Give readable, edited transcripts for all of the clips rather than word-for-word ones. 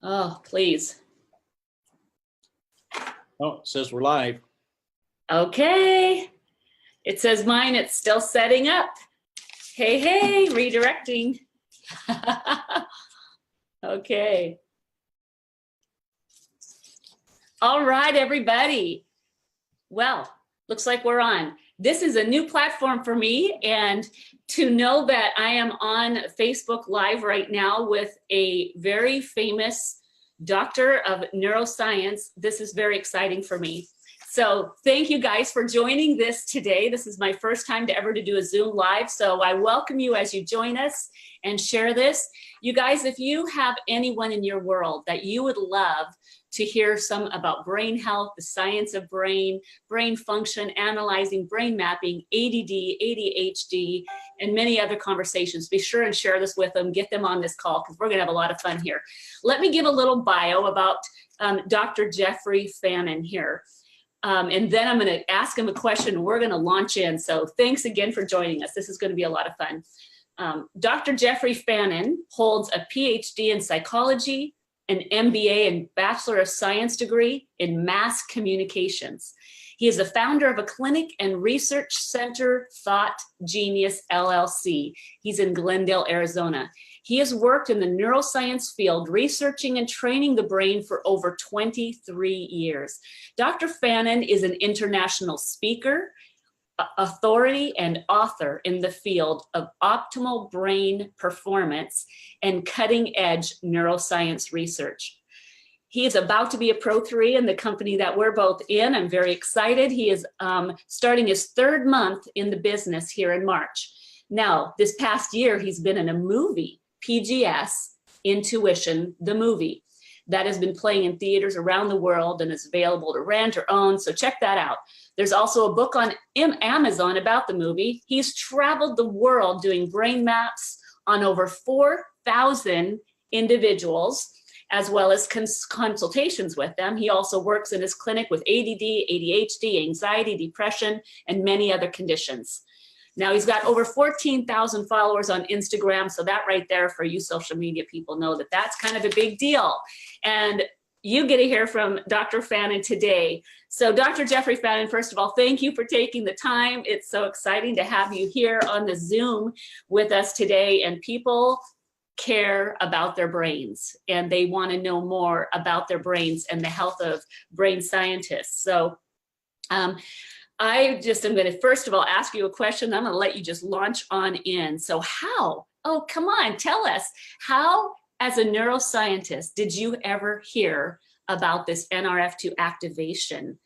Oh, please. Oh, it says we're live. Okay. It says mine, it's still setting up. Hey, redirecting. Okay. All right, everybody. Well, looks like we're on. This is a new platform for me, and to know that I am on Facebook Live right now with a very famous doctor of neuroscience, this is very exciting for me. So thank you guys for joining this today. This is my first time to do a Zoom Live, so I welcome you as you join us and share this. You guys, if you have anyone in your world that you would love to hear some about brain health, the science of brain function, analyzing brain mapping, ADD, ADHD, and many other conversations, be sure and share this with them, get them on this call, because we're gonna have a lot of fun here. Let me give a little bio about Dr. Jerrfrey Fannin here. And then I'm going to ask him a question and we're going to launch in. So thanks again for joining us. This is going to be a lot of fun. Dr. Jerrfrey Fannin holds a PhD in psychology, an MBA and Bachelor of Science degree in mass communications. He is the founder of a clinic and research center, Thought Genius LLC. He's in Glendale, Arizona. He has worked in the neuroscience field, researching and training the brain for over 23 years. Dr. Fannin is an international speaker, authority, and author in the field of optimal brain performance and cutting-edge neuroscience research. He is about to be a Pro 3 in the company that we're both in. I'm very excited. He is starting his third month in the business here in March. Now, this past year, he's been in a movie, PGS, Intuition, the movie, that has been playing in theaters around the world and is available to rent or own, so check that out. There's also a book on Amazon about the movie. He's traveled the world doing brain maps on over 4,000 individuals, as well as consultations with them. He also works in his clinic with ADD, ADHD, anxiety, depression, and many other conditions. Now he's got over 14,000 followers on Instagram, so that right there for you social media people know that that's kind of a big deal. And you get to hear from Dr. Fannin today. So Dr. Jerrfrey Fannin, first of all, thank you for taking the time. It's so exciting to have you here on the Zoom with us today, and people care about their brains and they want to know more about their brains and the health of brain scientists. So I just am going to first of all ask you a question. I'm going to let you just launch on in. So how, oh come on, tell us, how as a neuroscientist did you ever hear about this Nrf2 activation?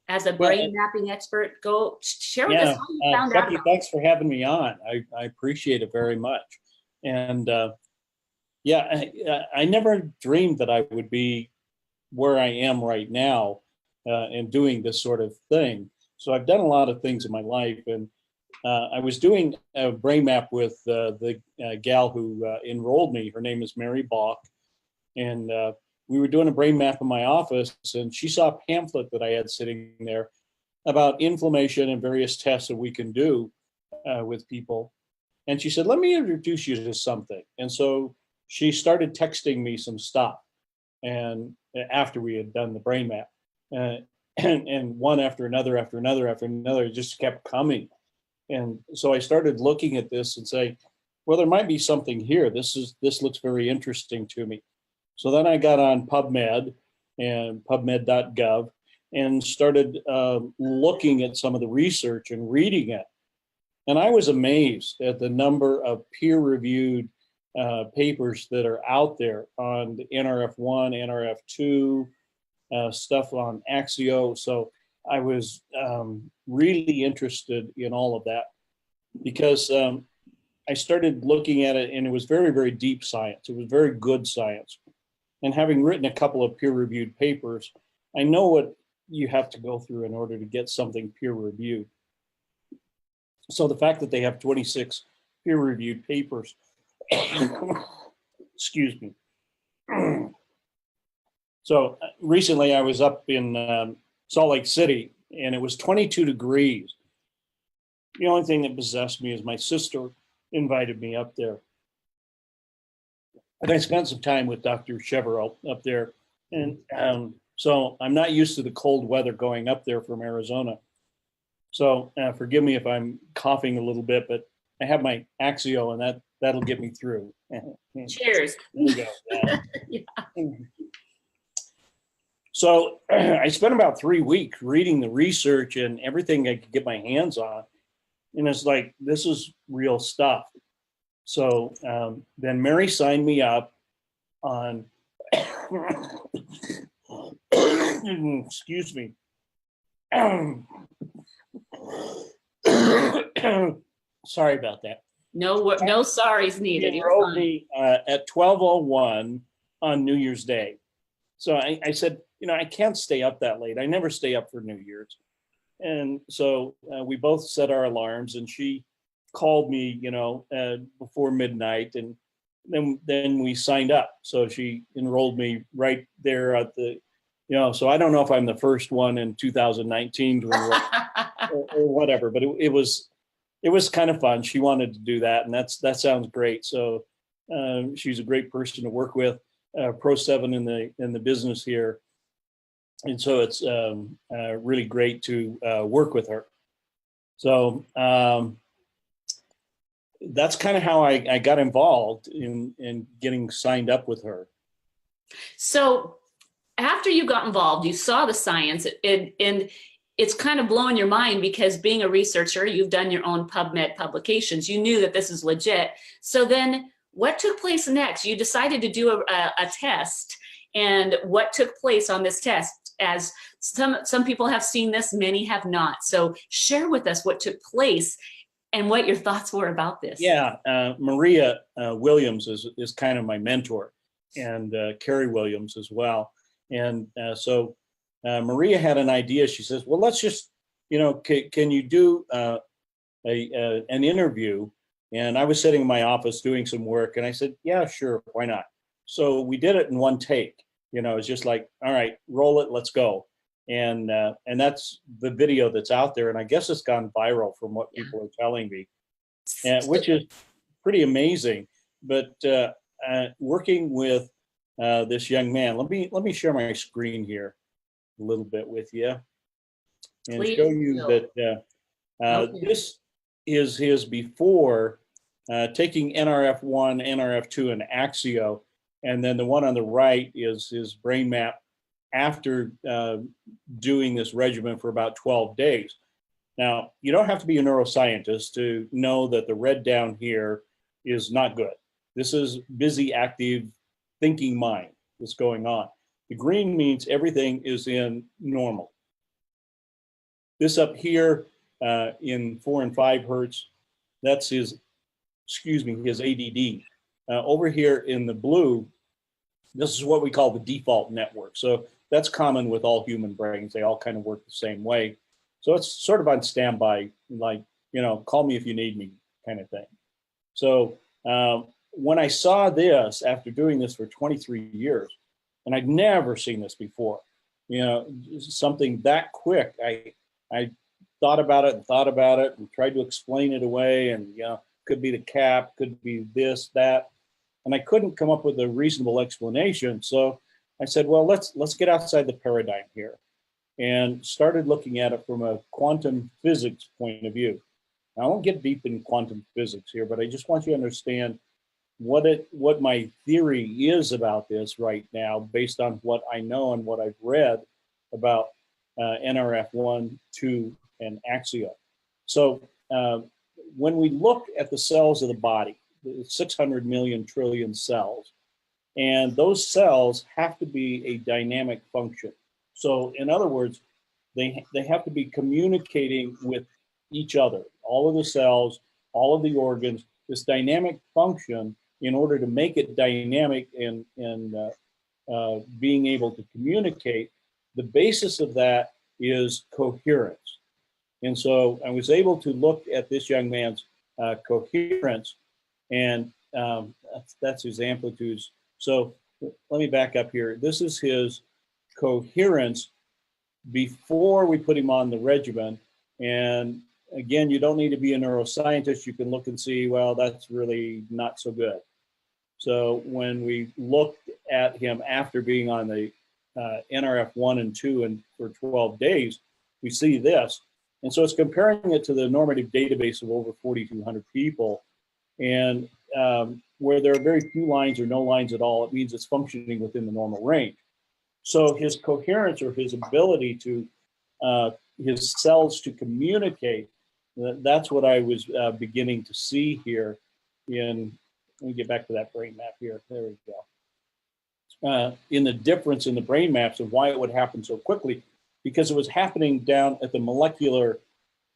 As a brain mapping expert, go share with us how you found out. Thanks for having me on. I appreciate it very much. And yeah, I never dreamed that I would be where I am right now and doing this sort of thing. So I've done a lot of things in my life, and I was doing a brain map with the gal who enrolled me. Her name is Mary Bach, and we were doing a brain map in my office, and she saw a pamphlet that I had sitting there about inflammation and various tests that we can do with people. And she said, let me introduce you to something. And so she started texting me some stuff, and after we had done the brain map, and one after another, it just kept coming. And so I started looking at this and saying, well, there might be something here. This looks very interesting to me. So then I got on PubMed and PubMed.gov and started looking at some of the research and reading it. And I was amazed at the number of peer-reviewed papers that are out there on the Nrf1, Nrf2, stuff on Axio. So I was really interested in all of that because I started looking at it, and it was very, very deep science. It was very good science. And having written a couple of peer-reviewed papers, I know what you have to go through in order to get something peer-reviewed. So the fact that they have 26 peer-reviewed papers, excuse me. So recently I was up in Salt Lake City, and it was 22 degrees. The only thing that possessed me is my sister invited me up there. And I spent some time with Dr. Cheverell up there. And so I'm not used to the cold weather going up there from Arizona. So forgive me if I'm coughing a little bit, but I have my Axio and that'll get me through. Cheers. There we go. Yeah. So I spent about 3 weeks reading the research and everything I could get my hands on. And it's like, this is real stuff. So then Mary signed me up on, excuse me. Sorry about that. No sorries needed. He You're enrolled fine. me at 12:01 on New Year's Day. So I said, I can't stay up that late. I never stay up for New Year's. And so we both set our alarms, and she called me, before midnight, and then we signed up. So she enrolled me right there at the, so I don't know if I'm the first one in 2019 to enroll or whatever, but it was kind of fun. She wanted to do that, and that sounds great. So she's a great person to work with, Pro 7 in the business here, and so it's really great to work with her. So that's kind of how I got involved in getting signed up with her. So after you got involved, you saw the science, and it's kind of blowing your mind because being a researcher, you've done your own PubMed publications. You knew that this is legit. So then what took place next? You decided to do a test, and what took place on this test? As some people have seen this, many have not. So share with us what took place and what your thoughts were about this. Yeah, Maria Williams is kind of my mentor, and Carrie Williams as well. And so Maria had an idea. She says, well, let's just, can you do an interview? And I was sitting in my office doing some work, and I said, yeah, sure, why not? So we did it in one take. It's just like, all right, roll it, let's go. And that's the video that's out there. And I guess it's gone viral from what people are telling me, which is pretty amazing. But working with this young man, let me share my screen here a little bit with you and Please show you do. that Okay. this is his before taking Nrf1, Nrf2, and Axio. And then the one on the right is his brain map after doing this regimen for about 12 days. Now, you don't have to be a neuroscientist to know that the red down here is not good. This is busy, active, thinking mind that's going on. The green means everything is in normal. This up here in 4 and 5 hertz, that's his ADD. Over here in the blue, this is what we call the default network. So that's common with all human brains. They all kind of work the same way. So it's sort of on standby, like, call me if you need me kind of thing. So when I saw this, after doing this for 23 years, and I'd never seen this before, something that quick, I thought about it and tried to explain it away, and, could be the cap, could be this, that. And I couldn't come up with a reasonable explanation. So I said, well, let's get outside the paradigm here, and started looking at it from a quantum physics point of view. Now, I won't get deep in quantum physics here, but I just want you to understand what my theory is about this right now, based on what I know and what I've read about Nrf1, 2, and Axio. So when we look at the cells of the body, the 600 million trillion cells, and those cells have to be a dynamic function. So in other words, they have to be communicating with each other, all of the cells, all of the organs, this dynamic function. In order to make it dynamic and being able to communicate, the basis of that is coherence. And so I was able to look at this young man's coherence, and that's his amplitudes. So let me back up here. This is his coherence before we put him on the regimen. And again, you don't need to be a neuroscientist. You can look and see, well, that's really not so good. So when we looked at him after being on the Nrf1 and 2 and for 12 days, we see this. And so it's comparing it to the normative database of over 4,200 people. And where there are very few lines or no lines at all, it means it's functioning within the normal range. So his coherence, or his ability to, his cells to communicate, that's what I was beginning to see here in, let me get back to that brain map here. There we go. In the difference in the brain maps of why it would happen so quickly, because it was happening down at the molecular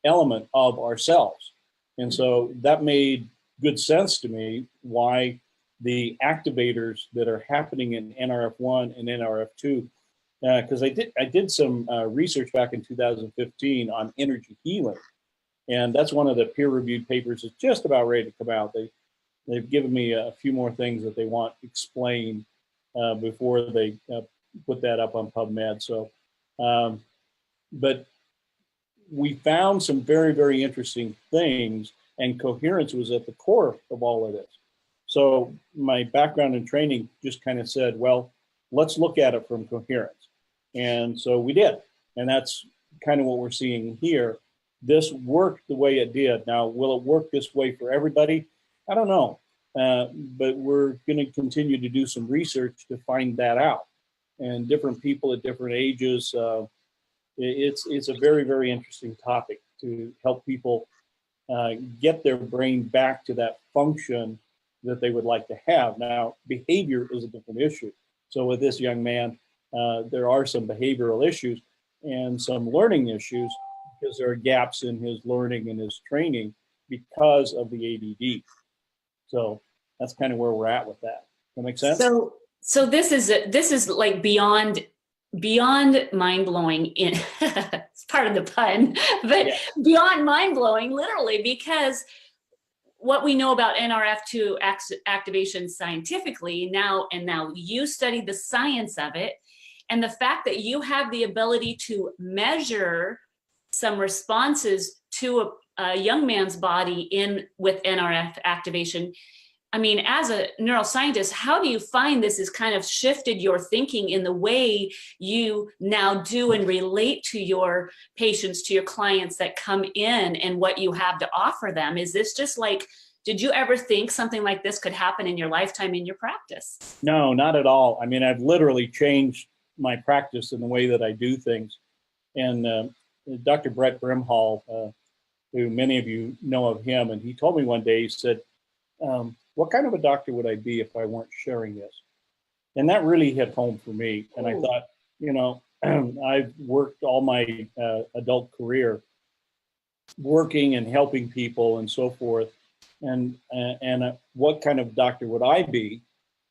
element of our cells. And so that made good sense to me why the activators that are happening in Nrf1 and Nrf2, because I did some research back in 2015 on energy healing. And that's one of the peer-reviewed papers that's just about ready to come out. They've given me a few more things that they want explained before they put that up on PubMed. So, but we found some very, very interesting things, and coherence was at the core of all of this. So my background and training just kind of said, well, let's look at it from coherence. And so we did. And that's kind of what we're seeing here. This worked the way it did. Now, will it work this way for everybody? I don't know. But we're going to continue to do some research to find that out. And different people at different ages, it's a very, very interesting topic to help people get their brain back to that function that they would like to have. Now, behavior is a different issue. So with this young man, there are some behavioral issues and some learning issues because there are gaps in his learning and his training because of the ADD. So that's kind of where we're at with that. That make sense? So this is like beyond mind-blowing in it's part of the pun, but yeah. Beyond mind-blowing literally, because what we know about Nrf2 activation scientifically now you studied the science of it, and the fact that you have the ability to measure some responses to a young man's body with Nrf activation. I mean, as a neuroscientist, how do you find this has kind of shifted your thinking in the way you now do and relate to your patients, to your clients that come in, and what you have to offer them? Is this just like, did you ever think something like this could happen in your lifetime in your practice? No, not at all. I mean, I've literally changed my practice in the way that I do things. And Dr. Brett Brimhall, who many of you know of him, and he told me one day, he said, what kind of a doctor would I be if I weren't sharing this? And that really hit home for me. And I thought, you know, I've worked all my adult career working and helping people and so forth. And what kind of doctor would I be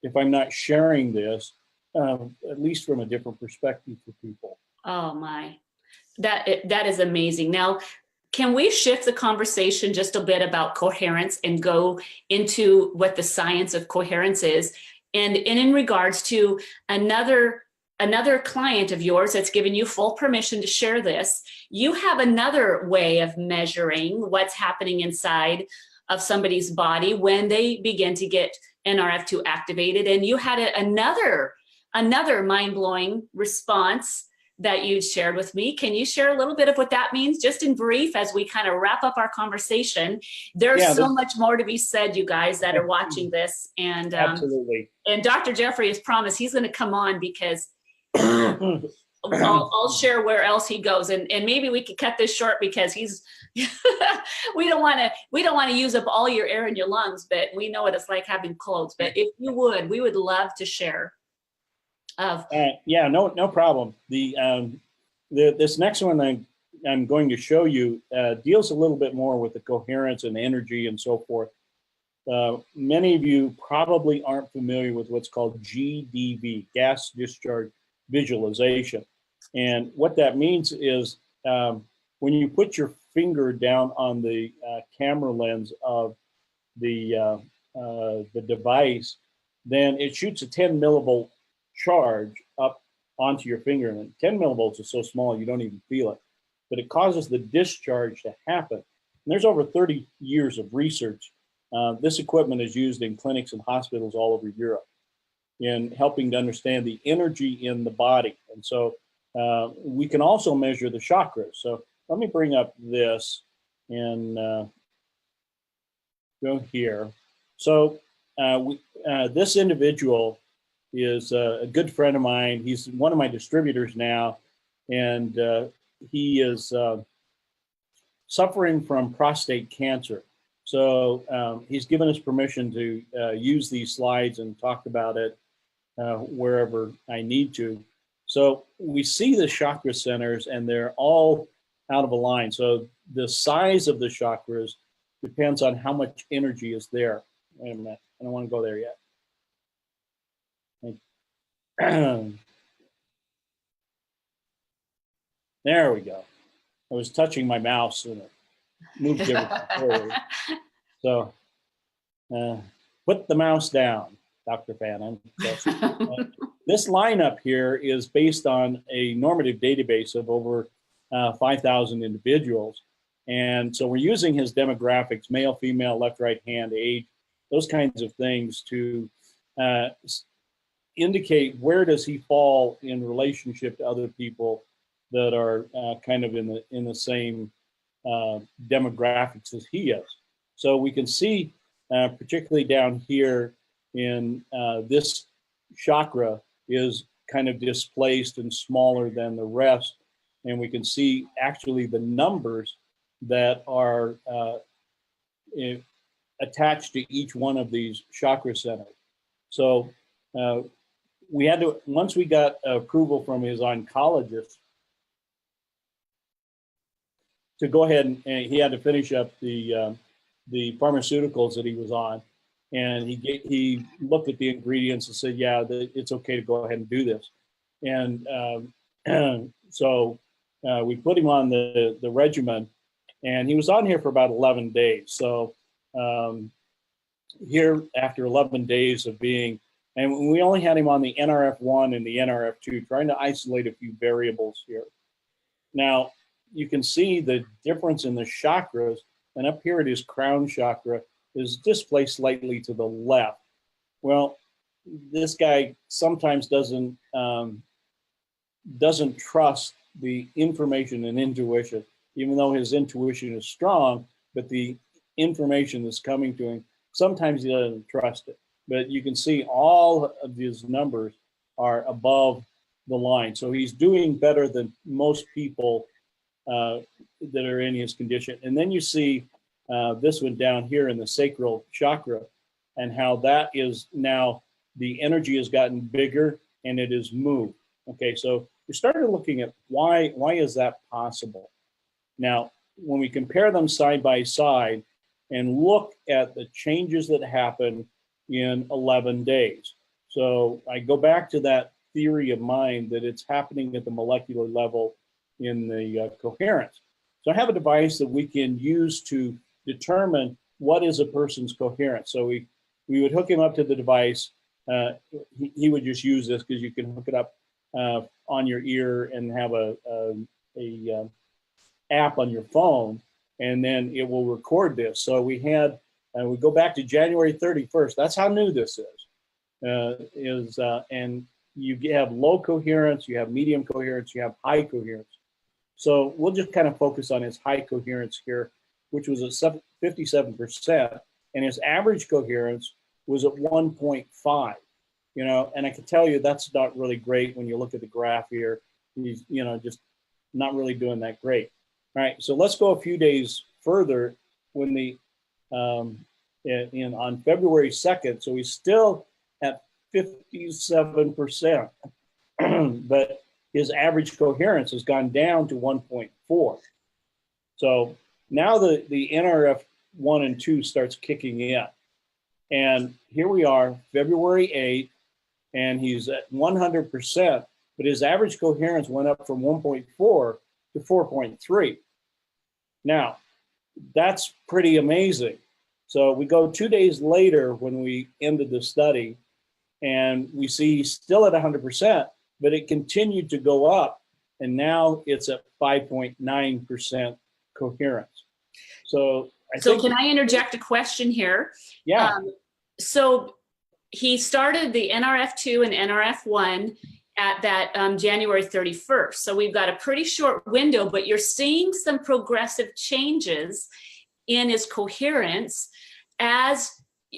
if I'm not sharing this, at least from a different perspective for people? Oh my, that is amazing. Now, can we shift the conversation just a bit about coherence and go into what the science of coherence is? And in regards to another client of yours that's given you full permission to share this, you have another way of measuring what's happening inside of somebody's body when they begin to get Nrf2 activated. And you had another mind-blowing response that you shared with me. Can you share a little bit of what that means, just in brief, as we kind of wrap up our conversation? There's so much more to be said, you guys that are watching this. And absolutely. And Dr. Jerrfrey has promised he's going to come on, because I'll share where else he goes, and maybe we could cut this short because he's we don't want to use up all your air in your lungs, but we know what it's like having colds. But if you would, we would love to share. Yeah, no problem. This next one I'm going to show you deals a little bit more with the coherence and energy and so forth. Many of you probably aren't familiar with what's called GDV, gas discharge visualization. And what that means is when you put your finger down on the camera lens of the device, then it shoots a 10 millivolt charge up onto your finger. And 10 millivolts is so small you don't even feel it, but it causes the discharge to happen. And there's over 30 years of research This equipment is used in clinics and hospitals all over Europe in helping to understand the energy in the body. And so we can also measure the chakras. So let me bring up this and go here. So this individual is a good friend of mine. He's one of my distributors now, and he is suffering from prostate cancer. So he's given us permission to use these slides and talk about it wherever I need to. So we see the chakra centers, and they're all out of a line. So the size of the chakras depends on how much energy is there. Wait a minute, I don't want to go there yet. There we go. I was touching my mouse and it moved everything forward. So put the mouse down, Dr. Fannin. This lineup here is based on a normative database of over 5,000 individuals. And so we're using his demographics, male, female, left, right hand, age, those kinds of things to indicate where does he fall in relationship to other people that are kind of in the same demographics as he is. So we can see, particularly down here in this chakra is kind of displaced and smaller than the rest. And we can see actually the numbers that are attached to each one of these chakra centers. So we had to, once we got approval from his oncologist to go ahead and he had to finish up the pharmaceuticals that he was on. And he looked at the ingredients and said, yeah, it's okay to go ahead and do this. And so we put him on the regimen, and he was on here for about 11 days. So here, after 11 days of being, and we only had him on the Nrf2 and the Nrf2, trying to isolate a few variables here. Now, you can see the difference in the chakras, and up here it is crown chakra, is displaced slightly to the left. Well, this guy sometimes doesn't trust the information and intuition, even though his intuition is strong, but the information that's coming to him, sometimes he doesn't trust it. But you can see all of his numbers are above the line. So he's doing better than most people that are in his condition. And then you see this one down here in the sacral chakra, and how that is now, the energy has gotten bigger and it is moved. Okay, so we started looking at why is that possible? Now, when we compare them side by side and look at the changes that happen in 11 days. So I go back to that theory of mine that it's happening at the molecular level in the coherence. So I have a device that we can use to determine what is a person's coherence. So we would hook him up to the device. He would just use this because you can hook it up on your ear and have a app on your phone, and then it will record this. So we had, we go back to January 31st. That's how new this is. And you have low coherence, you have medium coherence, you have high coherence. So we'll just kind of focus on his high coherence here, which was at 57%, and his average coherence was at 1.5. You know, and I can tell you that's not really great when you look at the graph here. He's, you know, just not really doing that great. All right, so let's go a few days further when the on February 2nd. So he's still at 57%, but his average coherence has gone down to 1.4. So now the Nrf1 and 2 starts kicking in. And here we are, February 8th, and he's at 100%, but his average coherence went up from 1.4 to 4.3. Now, that's pretty amazing. So we go 2 days later when we ended the study, and we see he's still at 100%, but it continued to go up, and now it's at 5.9% coherence. So So can I interject a question here? Yeah. So he started the Nrf2 and Nrf1 at that January 31st. So we've got a pretty short window, but you're seeing some progressive changes in his coherence as,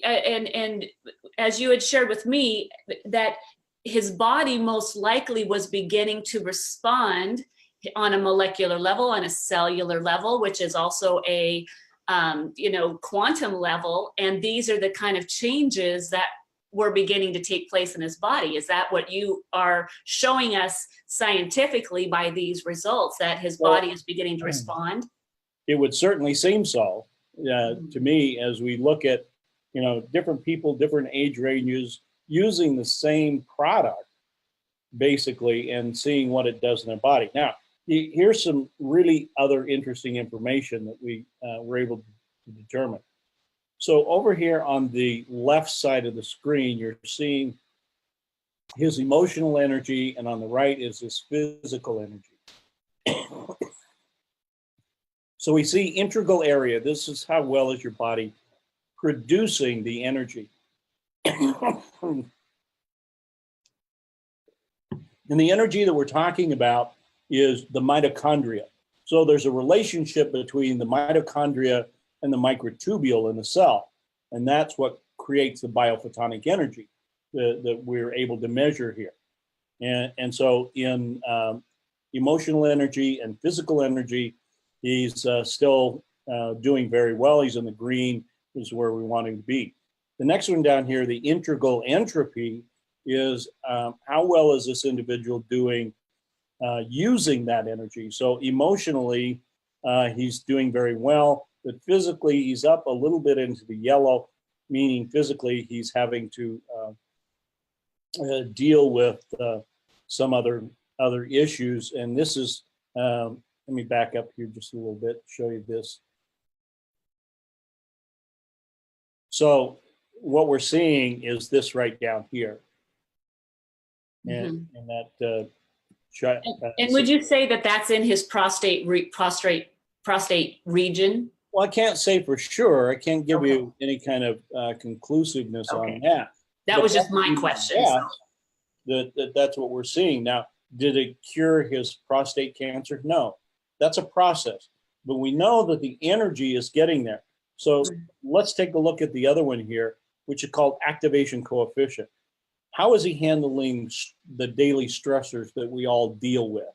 and as you had shared with me, that his body most likely was beginning to respond on a molecular level, on a cellular level, which is also a quantum level. And these are the kind of changes that were beginning to take place in his body. Is that what you are showing us scientifically by these results, that his body is beginning to respond? It would certainly seem so to me, as we look at, different people, different age ranges using the same product, basically, and seeing what it does in their body. Now, here's some really other interesting information that we were able to determine. So over here on the left side of the screen, you're seeing his emotional energy, and on the right is his physical energy. So we see integral area. This is how well is your body producing the energy. And the energy that we're talking about is the mitochondria. So there's a relationship between the mitochondria and the microtubule in the cell. And that's what creates the biophotonic energy that we're able to measure here. And so in emotional energy and physical energy, he's still doing very well. He's in the green, is where we want him to be. The next one down here, the integral entropy, is how well is this individual doing using that energy. So emotionally, he's doing very well, but physically he's up a little bit into the yellow, meaning physically he's having to deal with some other issues. And this is, let me back up here just a little bit, show you this. So what we're seeing is this right down here. And, and that and would you say that that's in his prostate region? Well, I can't say for sure. I can't give you any kind of conclusiveness on that. That was just my question. Yeah, that's what we're seeing. Now, did it cure his prostate cancer? No, that's a process. But we know that the energy is getting there. So let's take a look at the other one here, which is called activation coefficient. How is he handling the daily stressors that we all deal with?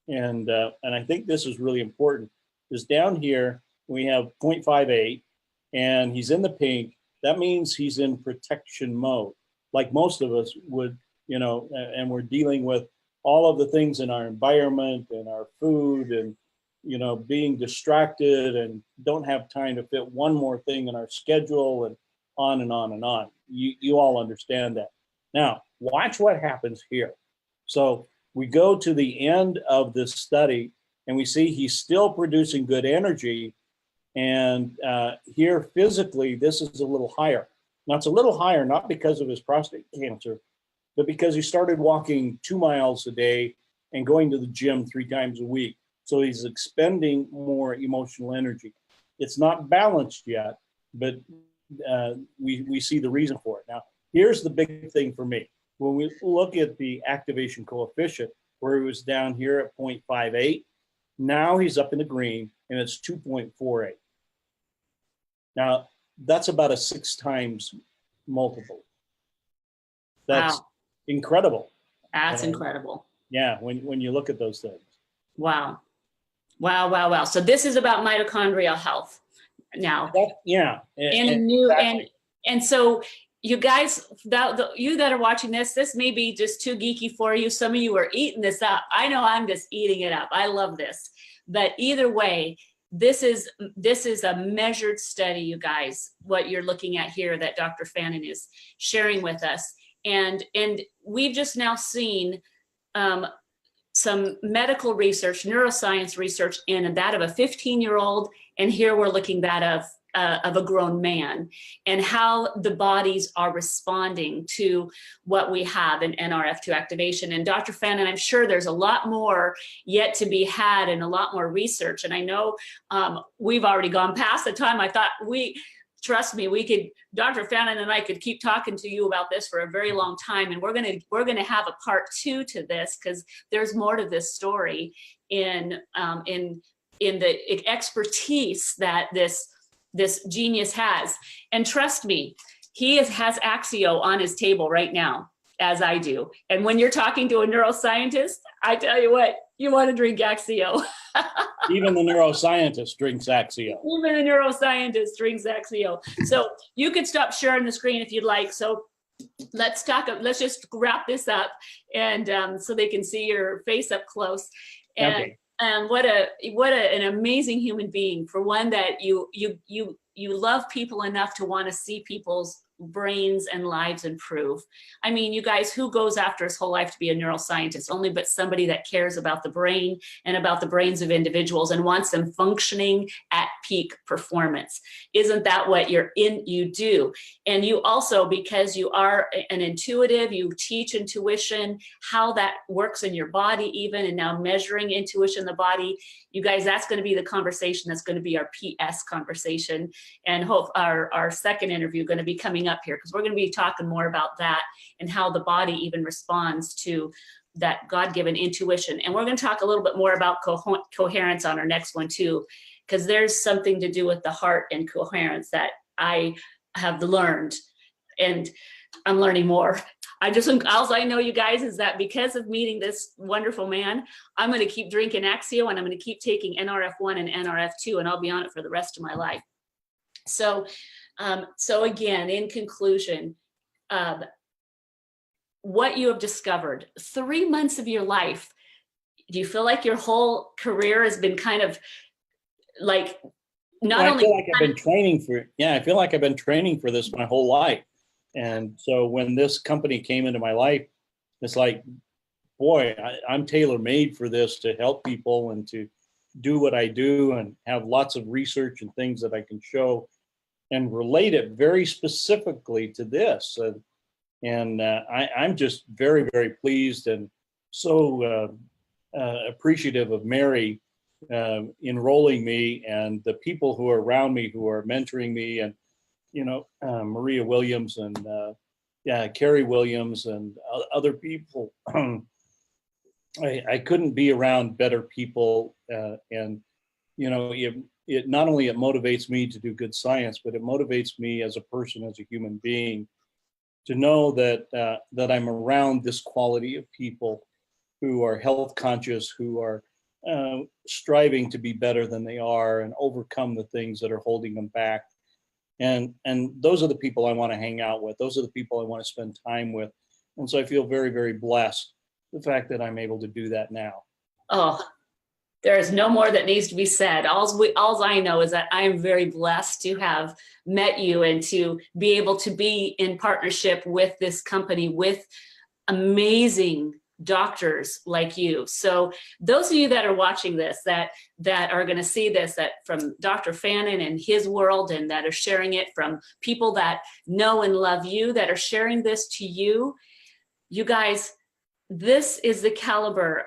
And I think this is really important, is down here, we have 0.58 and he's in the pink. That means he's in protection mode, like most of us would, and we're dealing with all of the things in our environment and our food and, being distracted and don't have time to fit one more thing in our schedule and on and on and on. You all understand that. Now, watch what happens here. So we go to the end of this study and we see he's still producing good energy. And here physically, this is a little higher. Now it's a little higher, not because of his prostate cancer, but because he started walking 2 miles a day and going to the gym 3 times a week. So he's expending more emotional energy. It's not balanced yet, but we see the reason for it. Now, here's the big thing for me. When we look at the activation coefficient, where he was down here at 0.58, now he's up in the green and it's 2.48. Now, that's about a 6 times multiple. That's incredible. That's incredible. Yeah, when you look at those things. Wow. Wow, wow, wow. So this is about mitochondrial health now. And so you guys, you that are watching this may be just too geeky for you. Some of you are eating this up. I know I'm just eating it up. I love this. But either way, this is a measured study, you guys, what you're looking at here that Dr. Fannin is sharing with us. And we've just now seen some medical research, neuroscience research in that of a 15-year-old, and here we're looking that of of a grown man, and how the bodies are responding to what we have in Nrf2 activation. And Dr. Fannin, I'm sure there's a lot more yet to be had and a lot more research. And I know we've already gone past the time. I thought trust me, Dr. Fannin and I could keep talking to you about this for a very long time. And we're gonna have a part 2 to this, because there's more to this story in the expertise that this genius has. And trust me, he has Axio on his table right now, as I do. And when you're talking to a neuroscientist, I tell you what, you want to drink Axio. Even the neuroscientist drinks Axio. Even the neuroscientist drinks Axio. So you can stop sharing the screen if you'd like. So let's just wrap this up, and so they can see your face up close. And Okay. And what an amazing human being. For one, that you love people enough to want to see people's brains and lives improve. I mean, you guys, who goes after his whole life to be a neuroscientist? Only but somebody that cares about the brain and about the brains of individuals and wants them functioning at peak performance. Isn't that what you do? And you also, because you are an intuitive, you teach intuition, how that works in your body even, and now measuring intuition in the body. You guys, that's going to be the conversation. That's going to be our PS conversation, and hope our second interview going to be coming up here, because we're going to be talking more about that and how the body even responds to that God-given intuition. And we're going to talk a little bit more about coherence on our next one too, because there's something to do with the heart and coherence that I have learned, and I'm learning more. All I know, you guys, is that because of meeting this wonderful man, I'm going to keep drinking Axio, and I'm going to keep taking Nrf1 and Nrf2, and I'll be on it for the rest of my life. So again, in conclusion, what you have discovered, 3 months of your life, do you feel like your whole career has been kind of like, not only— I feel like I've been training for this my whole life. And so when this company came into my life, it's like, boy, I'm tailor-made for this, to help people and to do what I do, and have lots of research and things that I can show and relate it very specifically to this. I'm just very, very pleased, and so appreciative of Mary enrolling me, and the people who are around me who are mentoring me, and Maria Williams and Carrie Williams and other people. I couldn't be around better people, and it not only it motivates me to do good science, but it motivates me as a person, as a human being, to know that I'm around this quality of people who are health conscious, who are striving to be better than they are and overcome the things that are holding them back. And those are the people I want to hang out with. Those are the people I want to spend time with. And so I feel very, very blessed, the fact that I'm able to do that now. Oh, there is no more that needs to be said. All I know is that I am very blessed to have met you, and to be able to be in partnership with this company, with amazing doctors like you. So those of you that are watching this, that are going to see this, that from Dr. Fannin and his world, and that are sharing it from people that know and love you, that are sharing this to you, you guys, this is the caliber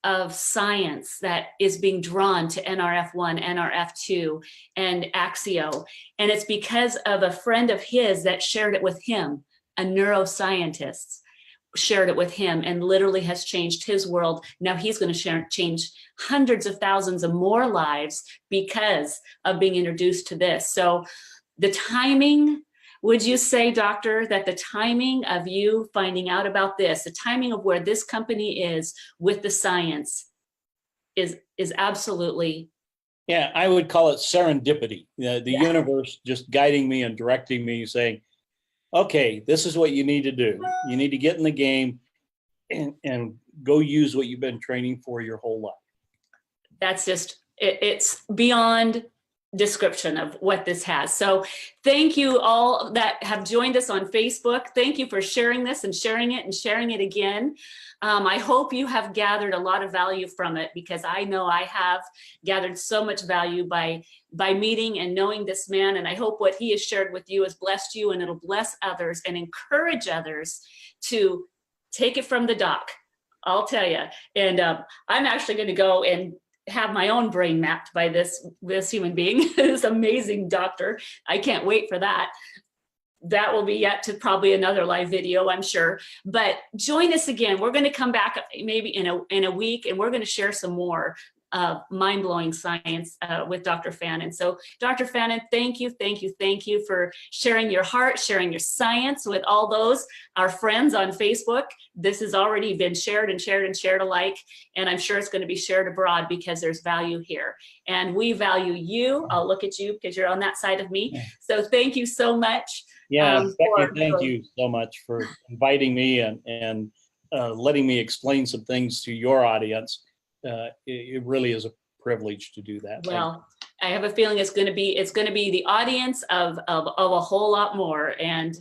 of science that is being drawn to Nrf1, Nrf2, and Axio. And it's because of a friend of his that shared it with him, a neuroscientist shared it with him, and literally has changed his world. Now he's going to change hundreds of thousands of more lives because of being introduced to this. So the timing, would you say, doctor, that the timing of you finding out about this, the timing of where this company is with the science is absolutely— Yeah, I would call it serendipity. The universe just guiding me and directing me, saying, okay, this is what you need to do. You need to get in the game and go use what you've been training for your whole life. That's just, it's beyond description of what this has. So thank you all that have joined us on Facebook. Thank you for sharing this and sharing it and sharing it again. I hope you have gathered a lot of value from it, because I know I have gathered so much value by meeting and knowing this man. And I hope what he has shared with you has blessed you, and it'll bless others and encourage others to take it from the doc. I'll tell you. And I'm actually going to go and have my own brain mapped by this human being, this amazing doctor. I can't wait for that. That will be yet to probably another live video, I'm sure. But join us again. We're going to come back maybe in a week, and we're going to share some more mind-blowing science with Dr. Fannin. So Dr. Fannin, thank you for sharing your heart, sharing your science with all those, our friends on Facebook. This has already been shared and shared and shared alike, and I'm sure it's going to be shared abroad, because there's value here. And we value you. I'll look at you because you're on that side of me. So thank you so much. Yeah, Becky, thank you so much for inviting me and letting me explain some things to your audience. It really is a privilege to do that. Well, I have a feeling it's going to be the audience of a whole lot more, and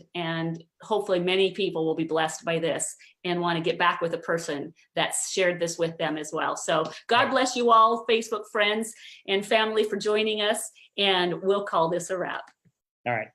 hopefully many people will be blessed by this and want to get back with a person that's shared this with them as well. So God bless you all, Facebook friends and family, for joining us, and we'll call this a wrap. All right.